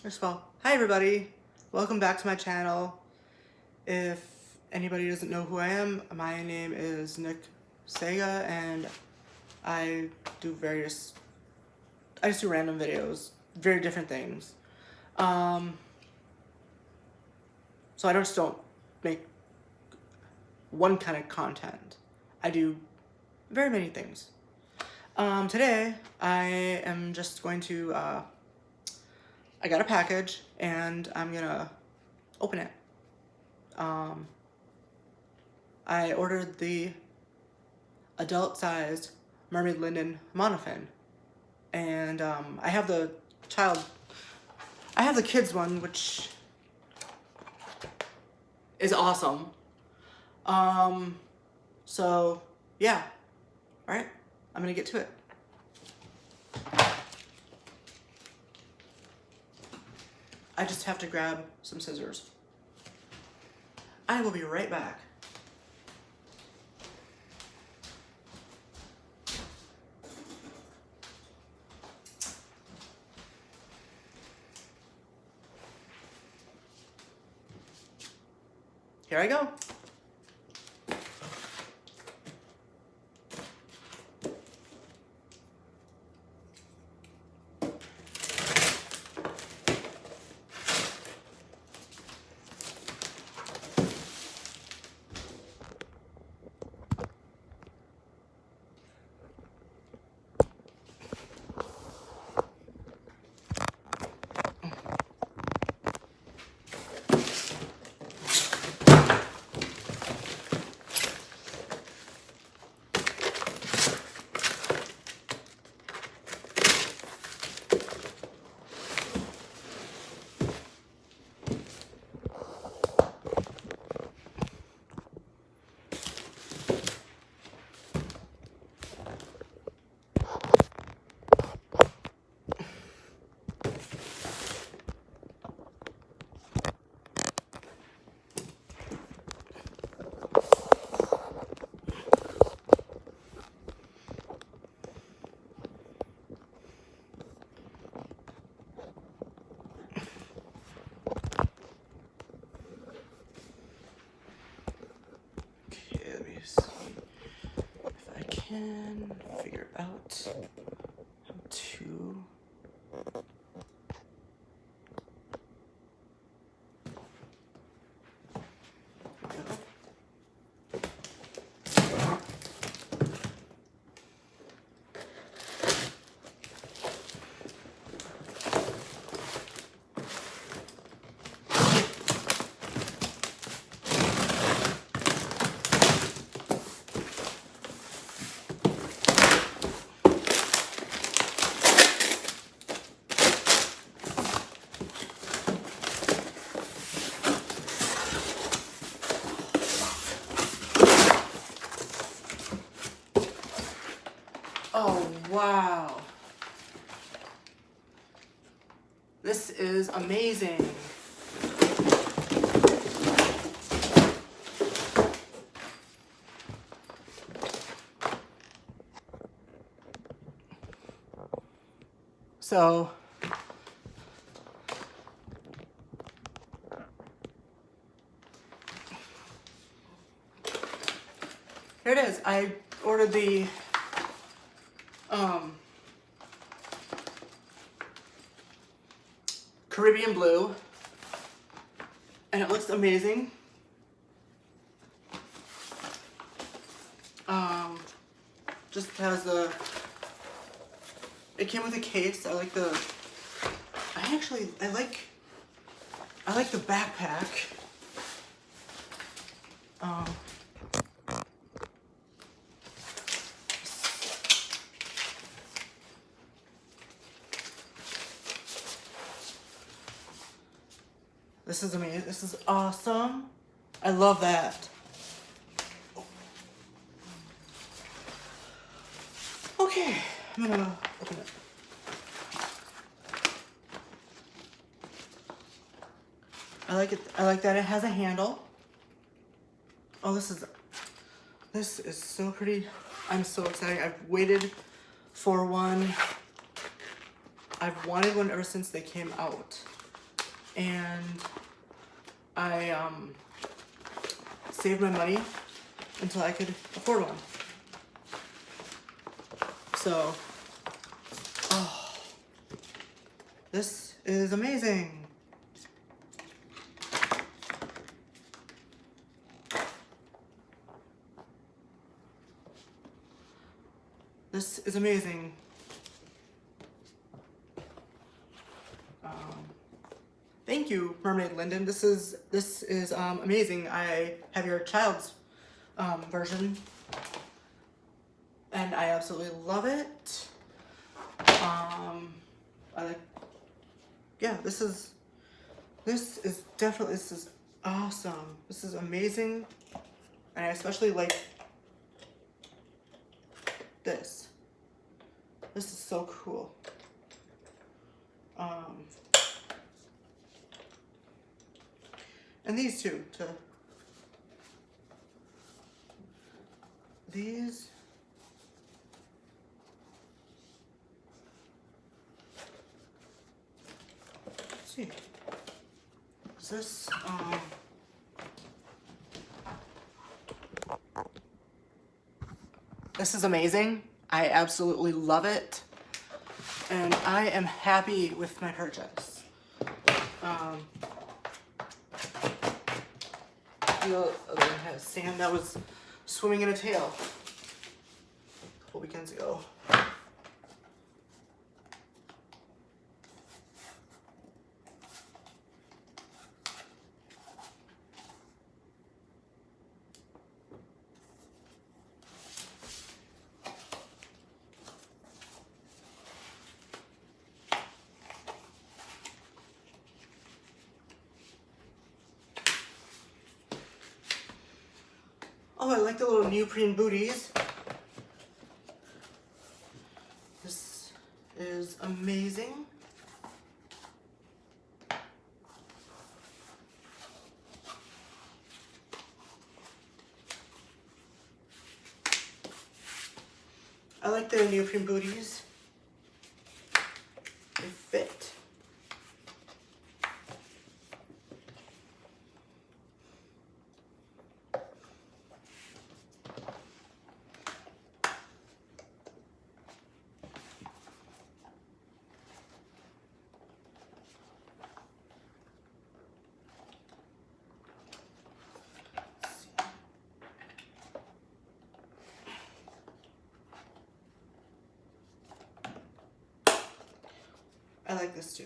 First of all, hi everybody. Welcome back to my channel. If anybody doesn't know who I am, my name is Nick Sega and I just do random videos, very different things. So I just don't make one kind of content. I do very many things. Today I am just going to, I got a package and I'm gonna open it. I ordered the adult-sized mermaid linden monofin, and I have the kids one, which is awesome. So yeah, all right, I'm gonna get to it. I just have to grab some scissors. I will be right back. Here I go. Can figure out how to Oh, wow. This is amazing. So, here it is. I ordered the Caribbean blue, and it looks amazing. Just has it came with a case. I like the backpack. This is amazing. This is awesome. I love that. Okay, I'm gonna open it. I like it. I like that it has a handle. Oh, this is so pretty. I'm so excited. I've waited for one. I've wanted one ever since they came out. and I saved my money until I could afford one. So, oh, this is amazing. This is amazing. Thank you, Mermaid Linden. This is amazing. I have your child's version, and I absolutely love it. I like. Yeah, this is awesome. This is amazing, and I especially like this. This is so cool. And these two, these. Let's see. Is this, this is amazing. I absolutely love it. And I am happy with my purchase. The other one has Sam that was swimming in a tail a couple weekends ago. Oh, I like the little neoprene booties. This is amazing. I like the neoprene booties. They fit. I like this too.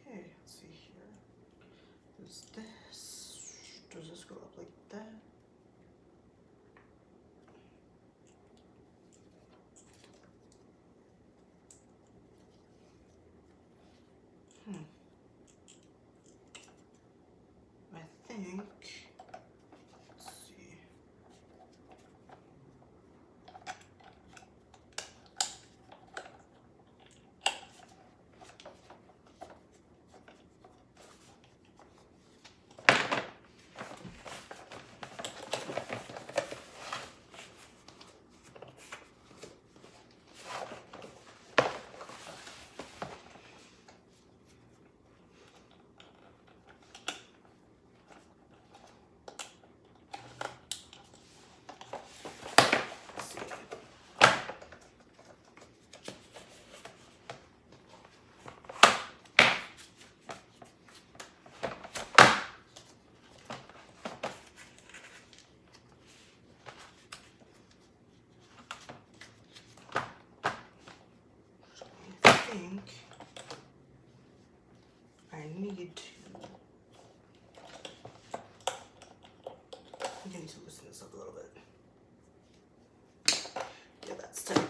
Okay, let's see here. There's this. Does this go up like that? I think, let's see. I think I need to. I need to loosen this up a little bit. Yeah, that's tight.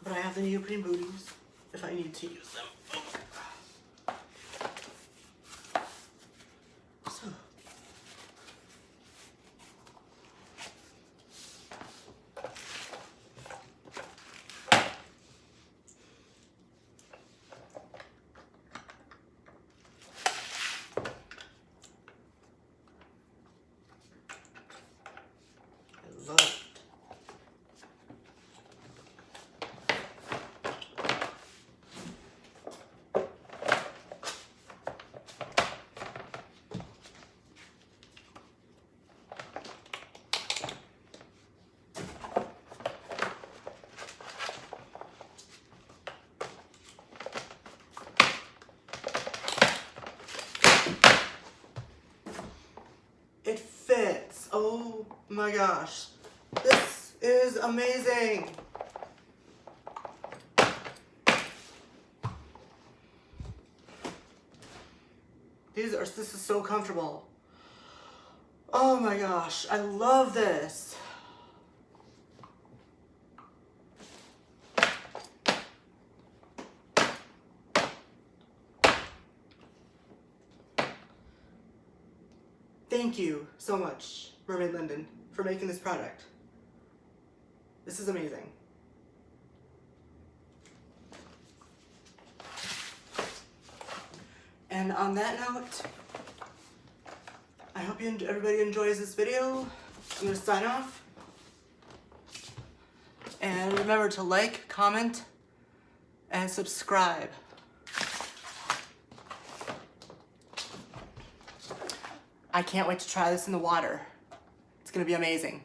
But I have the neoprene booties if I need to use them. So, my gosh. This is amazing. This is so comfortable. Oh my gosh, I love this. Thank you so much, Mermaid Linden, for making this product. This is amazing. And on that note, I hope everybody enjoys this video. I'm gonna sign off. And remember to like, comment, and subscribe. I can't wait to try this in the water. It's gonna be amazing.